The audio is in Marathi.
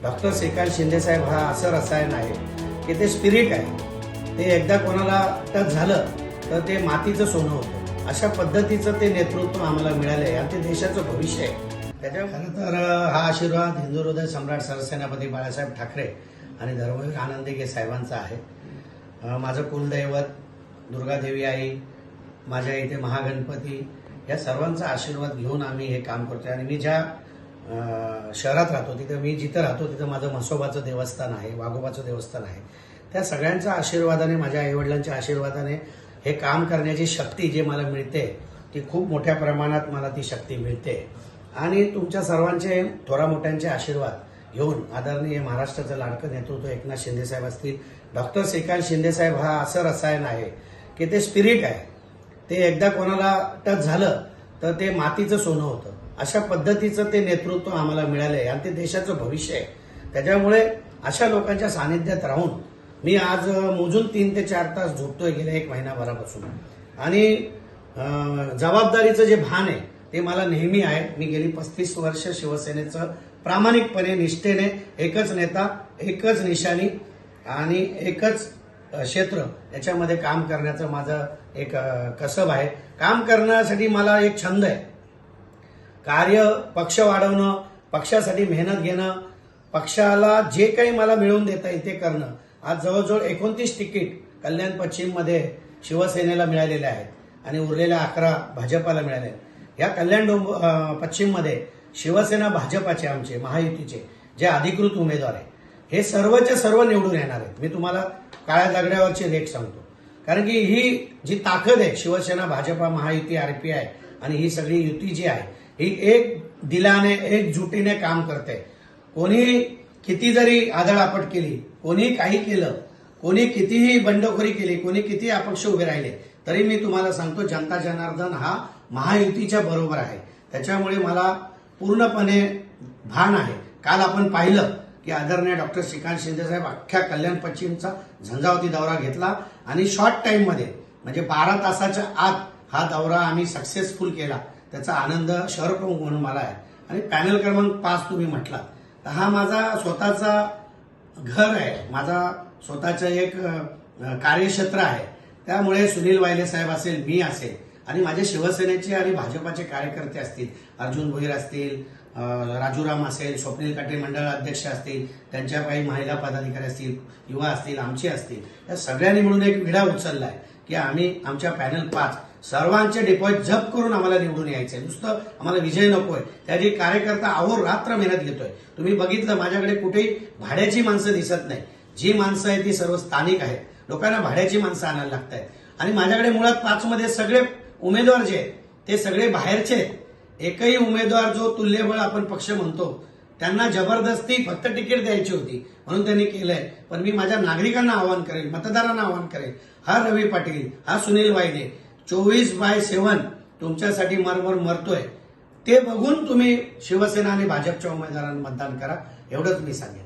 डॉक्टर श्रीकांत शिंदे साहेब हा असं रसायन आहे की ते स्पिरिट आहे. ते एकदा कोणाला टच झालं तर ते मातीचं सोनं होतं. अशा पद्धतीचं ते नेतृत्व आम्हाला मिळालंय आणि ते देशाचं भविष्य आहे. त्याच्या खरं तर हा आशीर्वाद हिंदू हृदय सम्राट सरसेनापती बाळासाहेब ठाकरे आणि धर्मवीर आनंदीगे साहेबांचा आहे. माझं कुलदैवत दुर्गादेवी आई, माझ्या इथे महागणपती, या सर्वांचा आशीर्वाद घेऊन आम्ही हे काम करतोय. आणि मी ज्या शहरात राहतो तिथं, मी जिथं राहतो तिथं माझं म्हसोबाचं देवस्थान आहे, वाघोबाचं देवस्थान आहे. त्या सगळ्यांच्या आशीर्वादाने, माझ्या आईवडिलांच्या आशीर्वादाने हे काम करण्याची शक्ती जी मला मिळते ती खूप मोठ्या प्रमाणात मला ती शक्ती मिळते. आणि तुमच्या सर्वांचे थोरा मोठ्यांचे आशीर्वाद घेऊन आदरणीय महाराष्ट्राचं लाडकं नेतृत्व एकनाथ शिंदे साहेब असतील, डॉक्टर श्रीकांत शिंदे साहेब हा असं रसायन आहे की ते स्पिरिट आहे. ते एकदा कोणाला टच झालं तर ते मातीचं सोनं होतं. अशा पद्धतीचं ते नेतृत्व आम्हाला मिळालंय आणि ते देशाचं भविष्य आहे. त्याच्यामुळे अशा लोकांच्या सानिध्यात राहून मी आज मोजून 3 ते 4 तास झोपतोय गेल्या 1 महिनाभरापासून. आणि जबाबदारीचं जे भान आहे ते मला नेहमी आहे. मी गेली 35 वर्ष शिवसेनेचं प्रामाणिकपणे, निष्ठेने, एकच नेता, एकच निशाणी आणि एकच क्षेत्र याच्यामध्ये काम करण्याचं माझं एक कसब आहे. काम करण्यासाठी मला एक छंद आहे. कार्य, पक्ष वाढवणं, पक्षासाठी मेहनत घेणं, पक्षाला जे काही मला मिळवून देता येईल ते करणं. आज जवळजवळ 29 तिकीट कल्याण पश्चिममध्ये शिवसेनेला मिळालेले आहेत आणि उरलेल्या 11 भाजपाला मिळाले आहेत. या कल्याण पश्चिममध्ये शिवसेना, भाजपाचे, आमचे महायुतीचे जे अधिकृत उमेदवार आहे हे सर्वचे सर्व निवडून येणार आहेत. मी तुम्हाला काळ्या दगडावरची रेट सांगतो. कारण की ही जी ताकद आहे शिवसेना, भाजपा, महायुती, आरपीआय आणि ही सगळी युती जी आहे ही एक दिलाने, एकजुटीने काम करते. कोणी किती जरी आदळआपट केली, कोणी काही केलं, कोणी कितीही बंडखोरी केली, कोणी किती अपक्ष उभे राहिले, तरी मी तुम्हाला सांगतो जनता जनार्दन हा महायुतीच्या बरोबर आहे. त्याच्यामुळे मला पूर्णपणे भान आहे. काल आपण पाहिलं की आदरणीय डॉक्टर श्रीकांत शिंदे साहेब अख्ख्या कल्याण पश्चिमचा झंझावती दौरा घेतला आणि शॉर्ट टाइम मध्ये म्हणजे 12 तासाच्या आत हा दौरा आम्ही सक्सेसफुल केला. त्याचा आनंद शहर प्रमुख म्हणून मला आहे. आणि पॅनल क्रमांक 5 तुम्ही म्हटला तर हा माझा स्वतःचा घर आहे, माझा स्वतःचं एक कार्यक्षेत्र आहे. त्यामुळे सुनील वायले साहेब असेल, मी असेल आणि माझे शिवसेनेचे आणि भाजपाचे कार्यकर्ते असतील, अर्जुन भोईर असतील, राजूराम असेल, स्वप्नील काटे मंडळ अध्यक्ष असतील, त्यांच्या काही महिला पदाधिकारी असतील, युवा असतील, आमचे असतील, या सगळ्यांनी मिळून एक विडा उचललाय की आम्ही आमच्या पॅनल 5 सर्वांचे डिपॉझिट जप्त करून आम्हाला निवडून यायचंय. नुसतं आम्हाला विजय नकोय. त्याची कार्यकर्ता अहोरात्र मेहनत घेतोय. तुम्ही बघितलं माझ्याकडे कुठेही भाड्याची माणसं दिसत नाही. जी माणसं आहेत ती सर्व स्थानिक आहेत. लोकांना भाड्याची माणसं आणायला लागत आहेत. आणि माझ्याकडे मुळात 5 मध्ये सगळे उमेदवार जे आहेत ते सगळे बाहेरचे आहेत. एकही उमेदवार जो तुल्यबळ आपण पक्ष म्हणतो त्यांना जबरदस्ती फक्त तिकीट द्यायची होती म्हणून त्यांनी केलंय. पण मी माझ्या नागरिकांना आवाहन करेल, मतदारांना आवाहन करेल, हा रवी पाटील, हा सुनील वायले 24/7 तुमच्यासाठी मरमर मरतोय. ते बघून तुम्ही शिवसेना आणि भाजपच्या उमेदवारांना मतदान करा, एवढंच मी सांगेन.